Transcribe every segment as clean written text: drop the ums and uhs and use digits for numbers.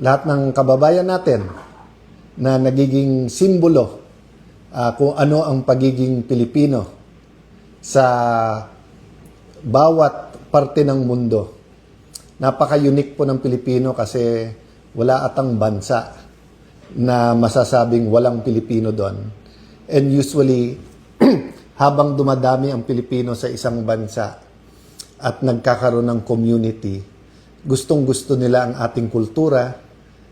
lahat ng kababayan natin na nagiging simbolo kung ano ang pagiging Pilipino sa bawat parte ng mundo. Napaka-unique po ng Pilipino kasi wala atang bansa na masasabing walang Pilipino doon. And usually, habang dumadami ang Pilipino sa isang bansa at nagkakaroon ng community, gustong-gusto nila ang ating kultura,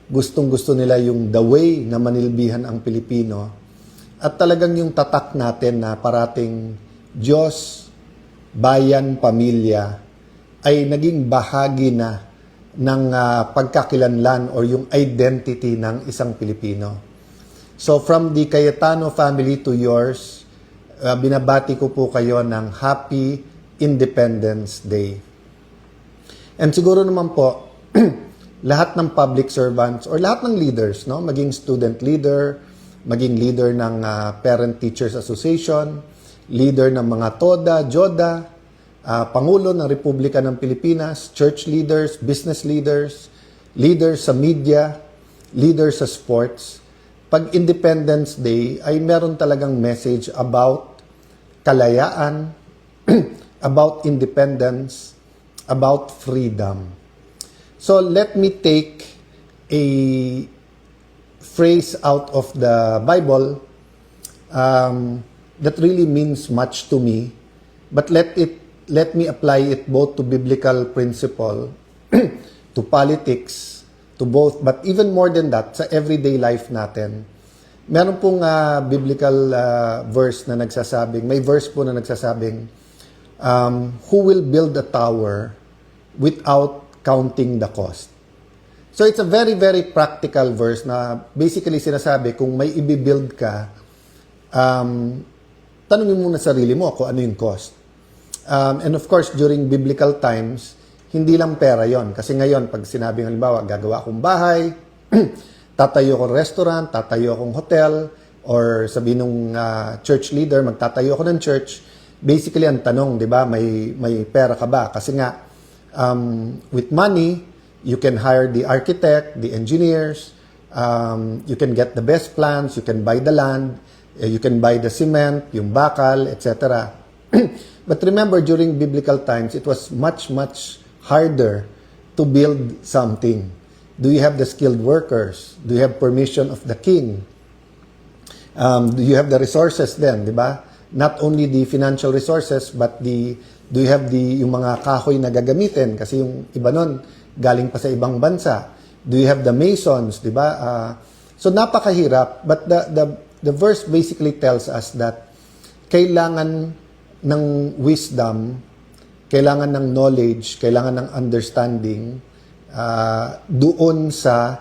gustong-gusto nila yung the way na manilbihan ang Pilipino, at talagang yung tatak natin na parating Diyos, bayan, pamilya, ay naging bahagi na ng pagkakilanlan or yung identity ng isang Pilipino. So from the Cayetano family to yours, binabati ko po kayo ng Happy Independence Day. And siguro naman po, lahat ng public servants or lahat ng leaders, no, maging student leader, maging leader ng Parent Teachers Association, leader ng mga TODA, JODA, Pangulo ng Republika ng Pilipinas, church leaders, business leaders, leaders sa media, leaders sa sports. Pag Independence Day ay meron talagang message about kalayaan, about independence, about freedom. So let me take a phrase out of the Bible that really means much to me, but let me apply it both to biblical principle, to politics, to both, but even more than that, sa everyday life natin. Meron pong biblical verse na nagsasabing, may verse po na nagsasabing, who will build a tower without counting the cost? So it's a very, very practical verse na basically sinasabi, kung may i-build ka, tanungin mo na sarili mo kung ano yung cost. And of course, during biblical times, hindi lang pera yon. Kasi ngayon, pag sinabing halimbawa, gagawa akong bahay, tatayo akong restaurant, tatayo akong hotel, or sabi nung church leader, magtatayo ako ng church, basically ang tanong, di ba, may pera ka ba? Kasi nga, with money, you can hire the architect, the engineers, you can get the best plans, you can buy the land, you can buy the cement, yung bakal, etc. But remember, during biblical times, it was much, much harder to build something. Do you have the skilled workers? Do you have permission of the king? Do you have the resources then, di ba? Not only the financial resources, but do you have yung mga kahoy na gagamitin? Kasi yung iba nun, galing pa sa ibang bansa. Do you have the masons, di ba? So napakahirap, but the verse basically tells us that kailangan ng wisdom, kailangan ng knowledge, kailangan ng understanding doon sa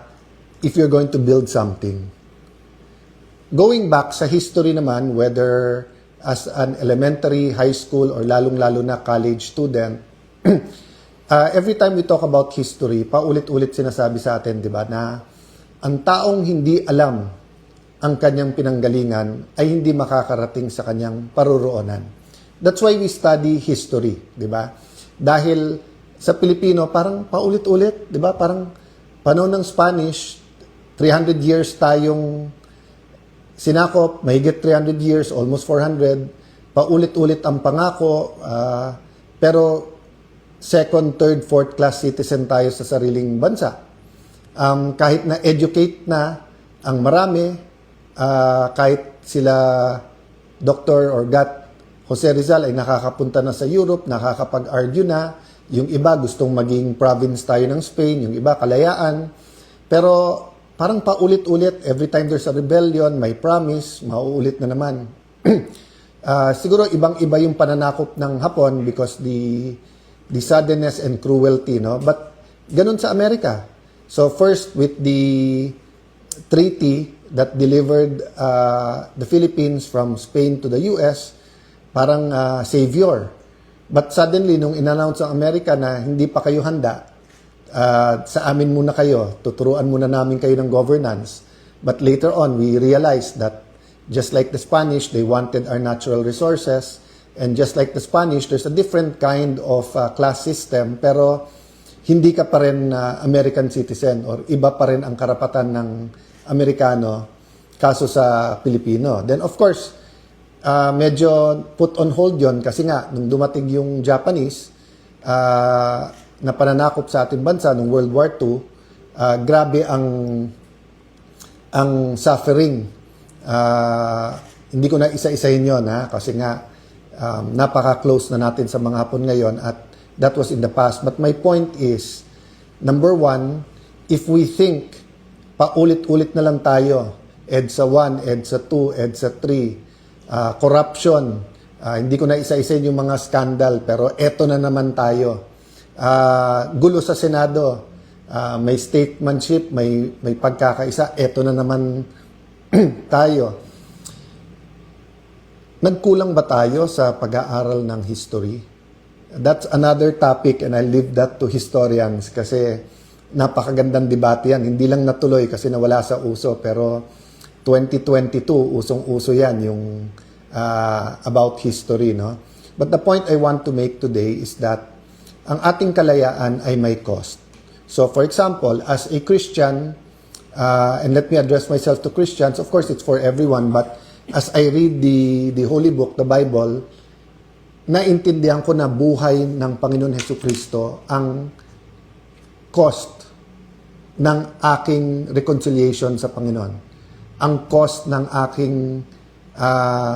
if you're going to build something. Going back sa history naman, whether as an elementary, high school, or lalong-lalo na college student, every time we talk about history, paulit-ulit sinasabi sa atin, di ba, na ang taong hindi alam ang kanyang pinanggalingan ay hindi makakarating sa kanyang paruroonan. That's why we study history, di ba? Dahil sa Pilipino, parang paulit-ulit, di ba? Parang panahon ng Spanish, 300 years tayong sinakop, mahigit 300 years, almost 400, paulit-ulit ang pangako, pero second, third, fourth class citizen tayo sa sariling bansa. Kahit na educate na ang marami, kahit sila Dr. or Gat Jose Rizal ay nakakapunta na sa Europe, nakakapag-argue na, yung iba gustong maging province tayo ng Spain, yung iba kalayaan, pero parang paulit-ulit, every time there's a rebellion, may promise, mauulit na naman. Siguro ibang-iba yung pananakop ng Hapon because the suddenness and cruelty, no? But ganun sa Amerika. So first with the treaty that delivered the Philippines from Spain to the US, parang savior. But suddenly, nung in-announce ang Amerika na hindi pa kayo handa, sa amin muna kayo, tuturuan muna namin kayo ng governance. But later on, we realized that just like the Spanish, they wanted our natural resources. And just like the Spanish, there's a different kind of class system. Pero hindi ka pa rin American citizen or iba pa rin ang karapatan ng Amerikano kaso sa Pilipino. Then of course, medyo put on hold yon kasi nga, nung dumating yung Japanese na pananakop sa ating bansa nung World War II, grabe ang suffering. Hindi ko na isa-isahin yon kasi nga napaka-close na natin sa mga Hapon ngayon at that was in the past. But my point is, number one, if we think paulit-ulit na lang tayo, EDSA 1, EDSA 2, EDSA 3, corruption, hindi ko na isa-isahin yung mga scandal, pero eto na naman tayo. Gulo sa Senado, may statesmanship, may pagkakaisa, eto na naman tayo. Nagkulang ba tayo sa pag-aaral ng history? That's another topic and I leave that to historians kasi napakagandang debate yan. Hindi lang natuloy kasi nawala sa uso pero 2022, usong-uso yan yung about history. No? But the point I want to make today is that ang ating kalayaan ay may cost. So for example, as a Christian, and let me address myself to Christians, of course it's for everyone, but as I read the Holy Book, the Bible, naintindihan ko na buhay ng Panginoon Hesukristo ang cost ng aking reconciliation sa Panginoon. Ang cost ng aking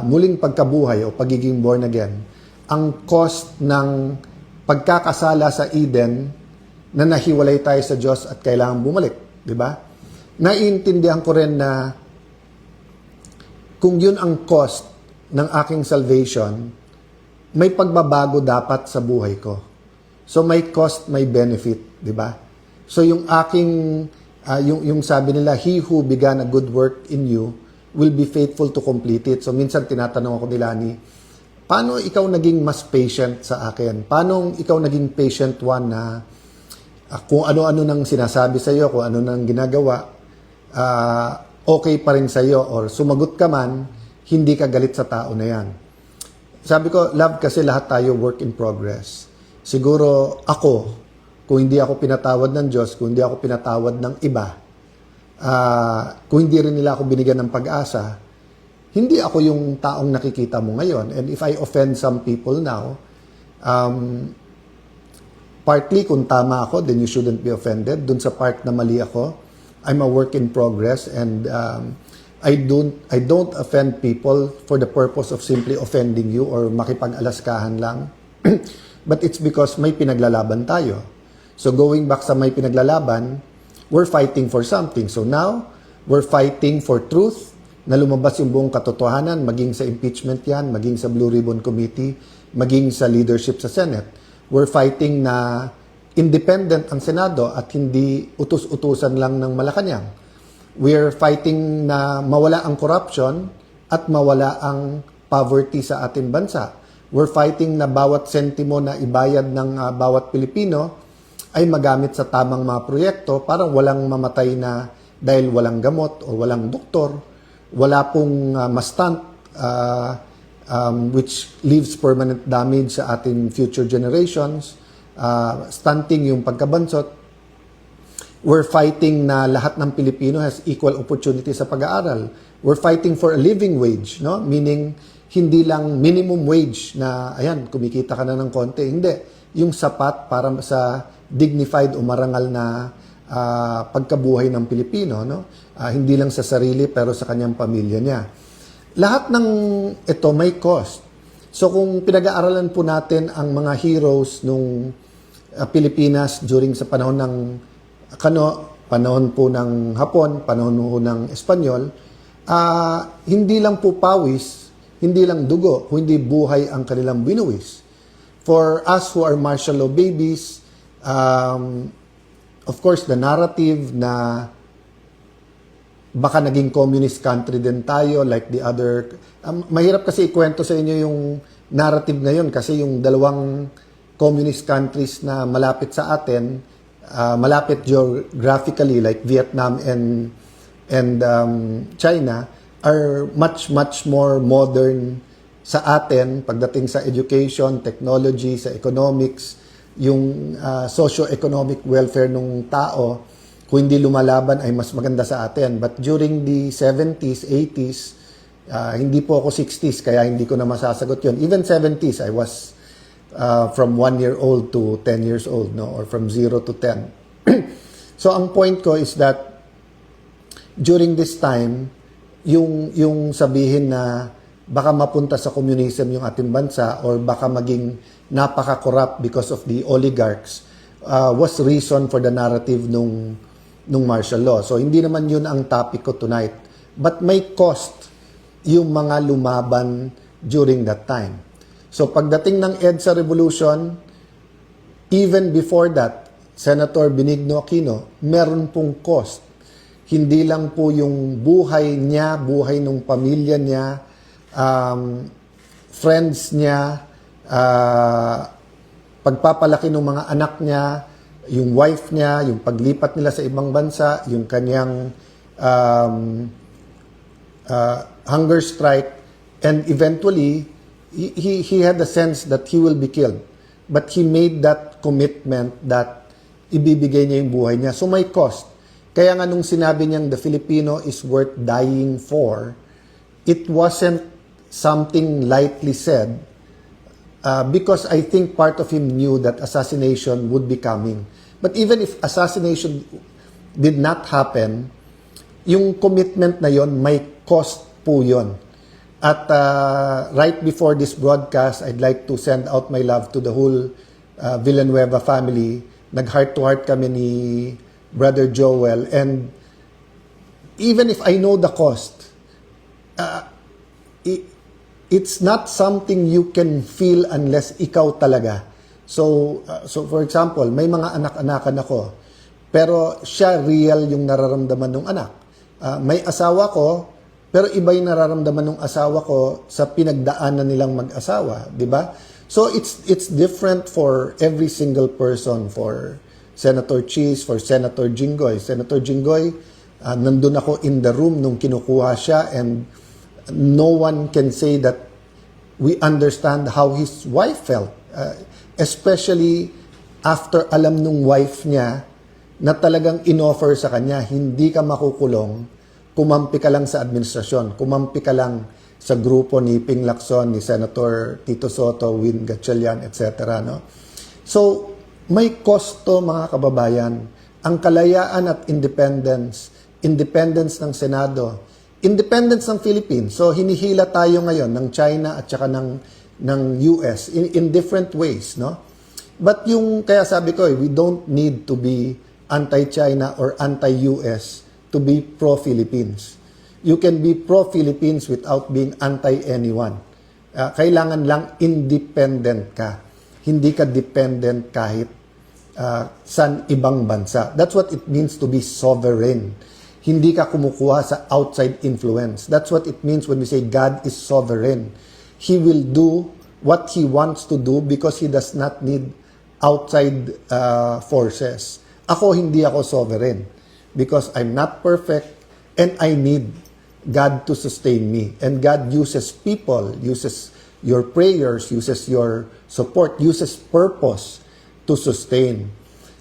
muling pagkabuhay o pagiging born again. Ang cost ng pagkakasala sa Eden na nahiwalay tayo sa Diyos at kailangan bumalik. Diba? Naiintindihan ko rin na kung yun ang cost ng aking salvation, may pagbabago dapat sa buhay ko. So may cost, may benefit, di ba? So yung aking, yung sabi nila, he who began a good work in you will be faithful to complete it. So minsan tinatanong ako nila ni, paano ikaw naging mas patient sa akin? Paano ikaw naging patient one na kung ano-ano nang sinasabi sa iyo, kung ano nang ginagawa, okay pa rin sa iyo or sumagot ka man, hindi ka galit sa tao na yan. Sabi ko, love kasi lahat tayo work in progress. Siguro ako, kung hindi ako pinatawad ng Diyos, kung hindi ako pinatawad ng iba, kung hindi rin nila ako binigyan ng pag-asa, hindi ako yung taong nakikita mo ngayon. And if I offend some people now, partly kung tama ako, then you shouldn't be offended. Dun sa part na mali ako, I'm a work in progress and I don't offend people for the purpose of simply offending you or makipag-alaskahan lang. But it's because may pinaglalaban tayo. So going back sa may pinaglalaban, we're fighting for something. So now, we're fighting for truth na lumabas yung buong katotohanan, maging sa impeachment yan, maging sa Blue Ribbon Committee, maging sa leadership sa Senate. We're fighting na independent ang Senado at hindi utus-utusan lang ng Malacanang. We're fighting na mawala ang corruption at mawala ang poverty sa ating bansa. We're fighting na bawat sentimo na ibayad ng bawat Pilipino ay magamit sa tamang mga proyekto para walang mamatay na dahil walang gamot o walang doktor, wala pong ma-stunt which leaves permanent damage sa ating future generations, stunting yung pagkabansot. We're fighting na lahat ng Pilipino has equal opportunity sa pag-aaral. We're fighting for a living wage, no? Meaning, hindi lang minimum wage na, ayan, kumikita ka na ng konti. Hindi. Yung sapat para sa dignified o marangal na pagkabuhay ng Pilipino, no? Hindi lang sa sarili pero sa kanyang pamilya niya. Lahat ng ito may cost. So kung pinag-aaralan po natin ang mga heroes nung Pilipinas during sa panahon ng panahon po ng Hapon, panahon po ng Espanyol, hindi lang po pawis, hindi lang dugo, kundi buhay ang kanilang binuwis. For us who are martial law babies, of course, the narrative na baka naging communist country din tayo like the other. Mahirap kasi ikwento sa inyo yung narrative ngayon kasi yung dalawang communist countries na malapit sa atin, malapit geographically like Vietnam and China are much more modern sa atin pagdating sa education, technology, sa economics, socio-economic welfare ng tao, kung hindi lumalaban ay mas maganda sa atin. But during the 70s, 80s, hindi po ako 60s, kaya hindi ko na masasagot yun. Even 70s, I was from 1 year old to 10 years old, no? Or from 0 to 10. So, ang point ko is that during this time, yung sabihin na baka mapunta sa communism yung ating bansa or baka maging napaka-corrupt because of the oligarchs was reason for the narrative nung martial law. So, hindi naman yun ang topic ko tonight. But may cost yung mga lumaban during that time. So, pagdating ng EDSA Revolution, even before that, Senator Benigno Aquino, meron pong cost. Hindi lang po yung buhay niya, buhay ng pamilya niya, friends niya, pagpapalaki ng mga anak niya, yung wife niya, yung paglipat nila sa ibang bansa, yung kanyang hunger strike, and eventually, he had a sense that he will be killed. But he made that commitment that ibibigay niya yung buhay niya. So may cost. Kaya nga nung sinabi niyang the Filipino is worth dying for, it wasn't something lightly said because I think part of him knew that assassination would be coming. But even if assassination did not happen, yung commitment na yon may cost po yon. At right before this broadcast, I'd like to send out my love to the whole Villanueva family. Nag-heart-to-heart kami ni Brother Joel. And even if I know the cost, it's not something you can feel unless ikaw talaga. So for example, may mga anak-anakan ako, pero siya real yung nararamdaman ng anak. May asawa ko, pero iba yung nararamdaman ng asawa ko sa pinagdaanan nilang mag-asawa, di ba? So it's different for every single person, for Senator Cheese, for Senator Jinggoy. Senator Jinggoy, nandun ako in the room nung kinukuha siya, and no one can say that we understand how his wife felt. Especially after alam nung wife niya na talagang inoffer sa kanya, hindi ka makukulong, kumampi ka lang sa administrasyon, kumampi ka lang sa grupo ni Ping Lacson, ni Senator Tito Soto, Win Gatchalian, etc. No? So, may kosto mga kababayan, ang kalayaan at independence ng Senado, independence ng Philippines. So, hinihila tayo ngayon ng China at saka ng US in different ways, no? But kaya sabi ko, we don't need to be anti-China or anti-US to be pro-Philippines. You can be pro-Philippines without being anti-anyone. Kailangan lang independent ka. Hindi ka dependent kahit sa ibang bansa. That's what it means to be sovereign. Hindi ka kumukuha sa outside influence. That's what it means when we say God is sovereign. He will do what He wants to do because He does not need outside forces. Hindi ako sovereign because I'm not perfect and I need God to sustain me. And God uses people, uses your prayers, uses your support, uses purpose to sustain.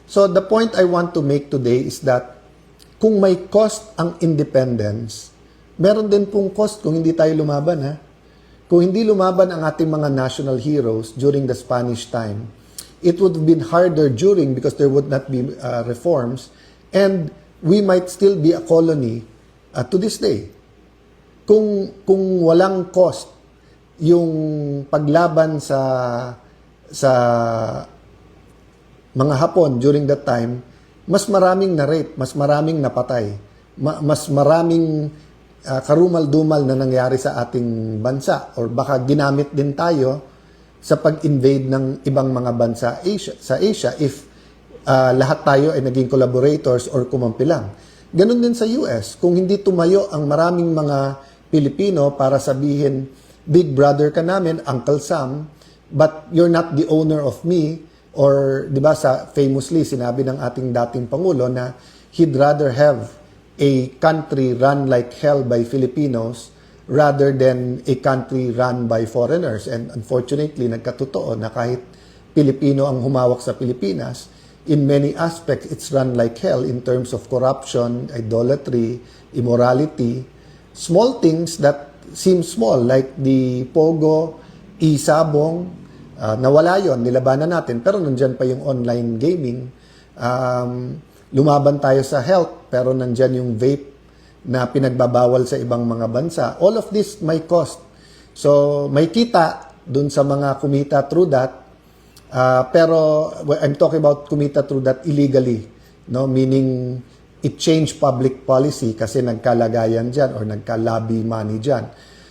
So the point I want to make today is that kung may cost ang independence, meron din pong cost kung hindi tayo lumaban, ha? Kung hindi lumaban ang ating mga national heroes during the Spanish time, it would have been harder during because there would not be reforms, and we might still be a colony to this day. Kung walang cost yung paglaban sa mga Hapon during that time, mas maraming na-rape, mas maraming napatay, mas maraming karumal-dumal na nangyari sa ating bansa, or baka ginamit din tayo sa pag-invade ng ibang mga bansa sa Asia if lahat tayo ay naging collaborators or kumampi lang. Ganon din sa US. Kung hindi tumayo ang maraming mga Pilipino para sabihin, big brother ka namin, Uncle Sam, but you're not the owner of me, or di ba famously sinabi ng ating dating Pangulo na he'd rather have a country run like hell by Filipinos rather than a country run by foreigners. And unfortunately, nagkatotoo na kahit Pilipino ang humawak sa Pilipinas, in many aspects, it's run like hell in terms of corruption, idolatry, immorality, small things that seem small, like the Pogo, Isabong, nawala yon, nilabanan natin, pero nandyan pa yung online gaming. Lumaban tayo sa health, pero nandyan yung vape na pinagbabawal sa ibang mga bansa. All of this may cost. So, may kita dun sa mga kumita through that. Pero I'm talking about kumita through that illegally, no? Meaning it changed public policy kasi nagkalagayan dyan or nagka-lobby money dyan.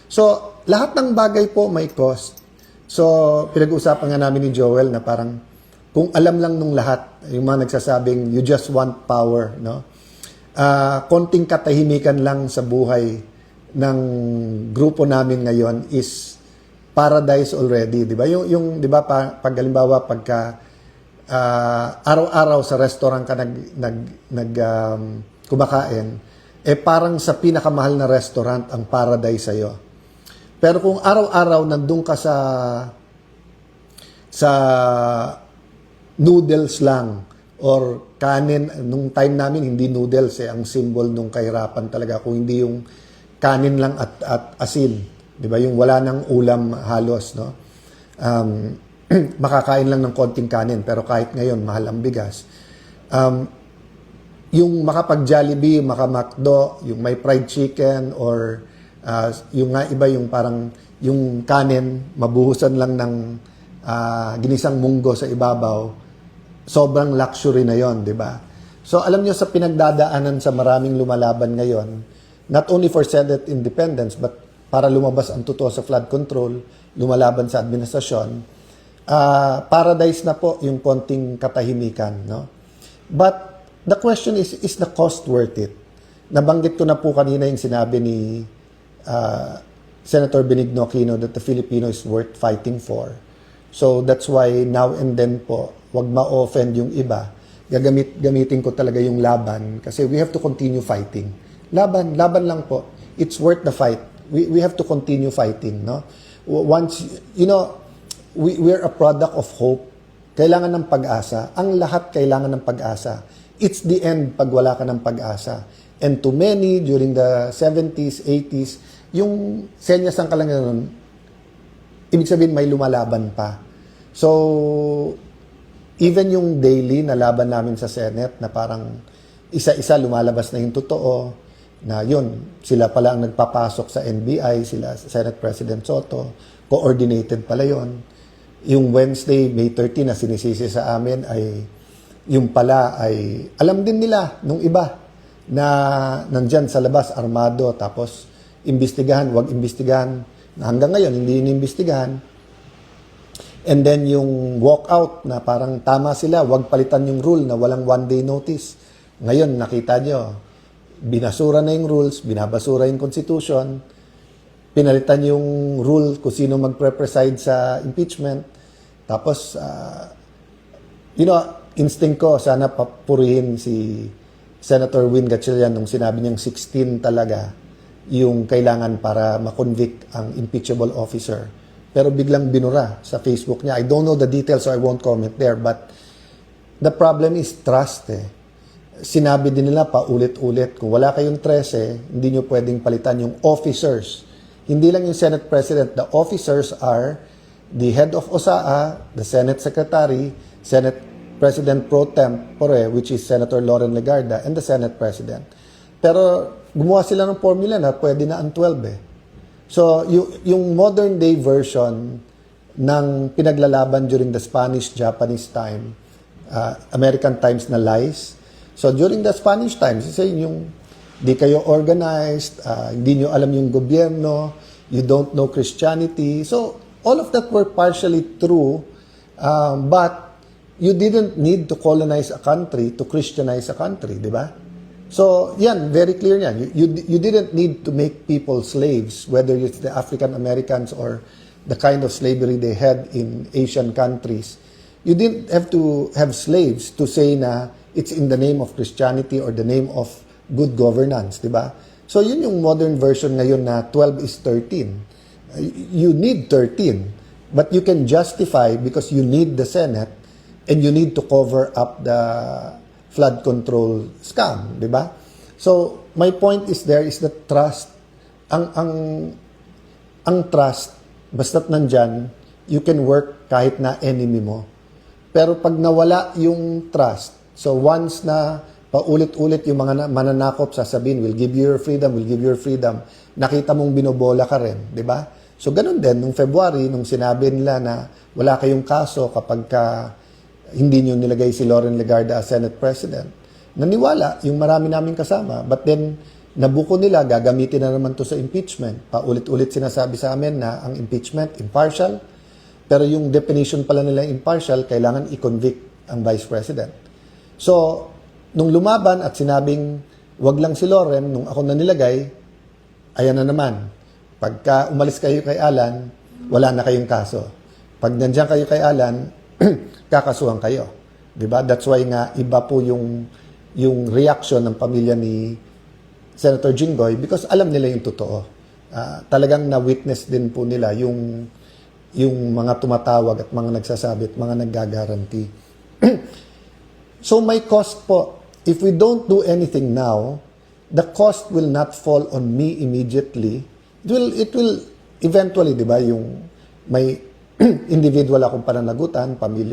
So, lahat ng bagay po may cost. So, pinag-uusapan nga namin ni Joel na parang kung alam lang nung lahat, yung mga nagsasabing you just want power, no? Konting katahimikan lang sa buhay ng grupo namin ngayon is paradise already, di ba? Yung di ba pag halimbawa pagka araw-araw sa restaurant ka kumakain, parang sa pinakamahal na restaurant ang paradise sa'yo. Pero kung araw-araw nandun ka sa noodles lang or kanin, nung time namin hindi noodles ang symbol nung kahirapan talaga, kung hindi yung kanin lang at asin, di ba, yung wala nang ulam halos, no? Makakain lang ng konting kanin, pero kahit ngayon mahal ang bigas. Yung makapag-Jollibee, maka-McDo, yung may fried chicken or yung nga iba yung parang yung kanin mabuhusan lang ng ginisang munggo sa ibabaw, sobrang luxury na yon, di ba? So alam niyo, sa pinagdadaanan sa maraming lumalaban ngayon, not only for Senate independence, but para lumabas ang totoo sa flood control, lumalaban sa administrasyon, paradise na po yung konting katahimikan, no? But the question is the cost worth it? Nabanggit ko na po kanina yung sinabi ni Senator Benigno Aquino that the Filipino is worth fighting for. So that's why now and then po, wag ma-offend yung iba. Gamitin ko talaga yung laban kasi we have to continue fighting. Laban lang po. It's worth the fight. We have to continue fighting, no? Once, you know, we're a product of hope. Kailangan ng pag-asa. Ang lahat kailangan ng pag-asa. It's the end pag wala ka ng pag-asa. And to many, during the 70s, 80s, yung senyas ng kalanganan, ibig sabihin may lumalaban pa. So, even yung daily na laban namin sa Senate na parang isa-isa lumalabas na yung totoo, na yun, sila pala ang nagpapasok sa NBI, sila Senate President Soto, coordinated pala yun. Yung Wednesday, May 13 na sinisisi sa amin ay yung pala ay alam din nila nung iba na nandyan sa labas, armado, tapos imbestigahan, wag imbestigahan, na hanggang ngayon hindi inimbestigahan. And then yung walkout na parang tama sila, wag palitan yung rule na walang one-day notice. Ngayon, nakita nyo, binasura na yung rules, binabasura yung constitution, pinalitan yung rule kung sino magpre-preside sa impeachment. Tapos, instinct ko, sana papurihin si Senator Win Gatchalian nung sinabi niyang 16 talaga yung kailangan para makonvict ang impeachable officer. Pero biglang binura sa Facebook niya. I don't know the details so I won't comment there. But the problem is trust. Sinabi din nila pa ulit-ulit, kung wala kayong 13, hindi nyo pwedeng palitan yung officers. Hindi lang yung Senate President. The officers are the head of OSAA, the Senate Secretary, Senate President Pro Tempore, which is Senator Loren Legarda, and the Senate President. Pero gumawa sila ng formula na pwede na ang 12 So, yung modern day version ng pinaglalaban during the Spanish-Japanese time, American times na lies. So, during the Spanish times, yung di kayo organized, hindi nyo alam yung gobyerno, you don't know Christianity. So, all of that were partially true, but you didn't need to colonize a country to Christianize a country, di ba? So, yan, very clear yan. You didn't need to make people slaves, whether it's the African Americans or the kind of slavery they had in Asian countries. You didn't have to have slaves to say na it's in the name of Christianity or the name of good governance, di ba? So, yun yung modern version ngayon na 12 is 13. You need 13. But you can justify because you need the Senate and you need to cover up the flood control scam, di ba? So, my point is there is the trust. Ang trust, basta't nandyan, you can work kahit na enemy mo. Pero pag nawala yung trust, so once na paulit-ulit yung mga mananakop sasabihin, we'll give you your freedom, we'll give you your freedom, nakita mong binobola ka rin, di ba? So, ganun din, nung February, nung sinabi nila na wala kayong kaso kapag hindi nyo nilagay si Loren Legarda as Senate President, naniwala yung marami namin kasama. But then, nabuko nila, gagamitin na naman to sa impeachment. Paulit-ulit sinasabi sa amin na ang impeachment, impartial. Pero yung definition pala nila impartial, kailangan i-convict ang Vice President. So, nung lumaban at sinabing, wag lang si Loren, nung ako na nilagay, ayan na naman. Pagka umalis kayo kay Alan, wala na kayong kaso. Pag nandiyan kayo kay Alan, kakasuhan kayo. Diba? That's why nga iba po yung reaction ng pamilya ni Senator Jinggoy because alam nila yung totoo. Talagang na-witness din po nila yung mga tumatawag at mga nagsasabi at mga naggagaranti. So may cost po. If we don't do anything now, the cost will not fall on me immediately. It will eventually, di ba, yung may individual akong pananagutan, pamilya